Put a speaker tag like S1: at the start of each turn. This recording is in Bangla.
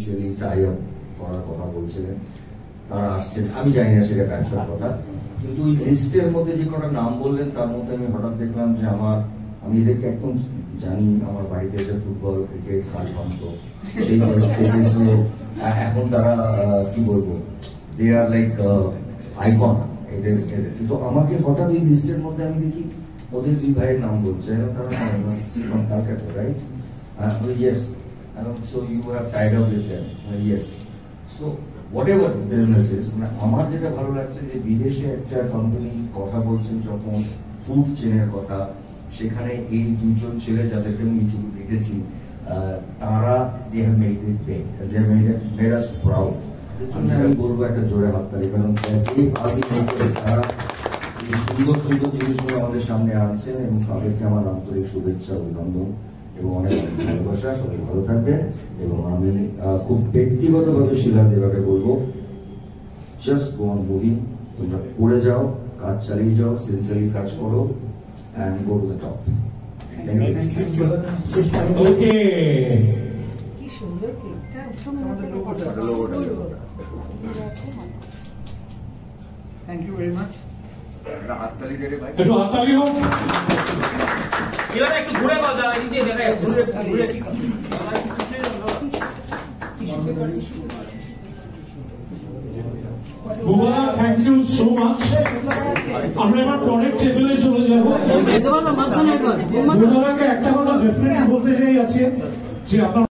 S1: অফিসিয়ালি টাই আপ করার কথা বলছিলেন, তারা আসছেন, আমি জানি না সেটা ব্যবসার কথা, কিন্তু ওই লিস্টের মধ্যে যে কটা নাম বললেন তার মধ্যে আমি হঠাৎ দেখলাম যে আমি এদেরকে একদম জানি, আমার বাড়িতে এসে ফুটবল ক্রিকেট কাজ বানতো সেই পরিস্থিতি। এখন তারা কি বলবো, দে আর লাইক আইকন এদের। তো আমাকে হঠাৎ ওই লিস্টের মধ্যে আমি দেখি ওদের দুই ভাইয়ের নাম বলছে, তারা from Calcutta, right? Yes, so you have tied up with them, yes. So whatever the business is, আমার যেটা ভালো লাগছে যে বিদেশে একটা কোম্পানি কথা বলছেন যখন ফুড চেনের কথা, সেখানে এই দুজন ছেলে যাদেরকে আমি নিচু দেখেছি, তারা they have made it big, they have made us proud। আমি বলবো একটা জোরে হাততালি, কারণ তারা এই সুন্দর সুন্দর জিনিসগুলো আমাদের সামনে আনছেন এবং তাদেরকে আমার আন্তরিক শুভেচ্ছা, অভিনন্দন এবং অনেক ভালোবাসা। সবাই ভালো থাকবেন। এবং আমি খুব ব্যক্তিগতভাবে শিলার দেবাকে বলবো, জাস্ট গো অন মুভিং, তোমরা করে যাও, কাজ চালিয়ে যাও, সিনসিয়ারলি কাজ করো and go to the top. Thank you.
S2: Okay.
S3: কি সুন্দর কেকটা,
S4: আমাদের লোগোটা। Thank you very much.
S1: হাততালি দে রে ভাই,
S2: একটু হাততালি হোক।
S5: এবার একটু ঘুরে বল, এই যে জায়গায় ঘুরে কি
S2: বুবা, থ্যাংক ইউ সো মাচ। আমরা এবার পরের টেবিলে চলে যাবো। বুবাকে একটা কথা ডেফিনেটলি বলতে চাই আছে যে আপনার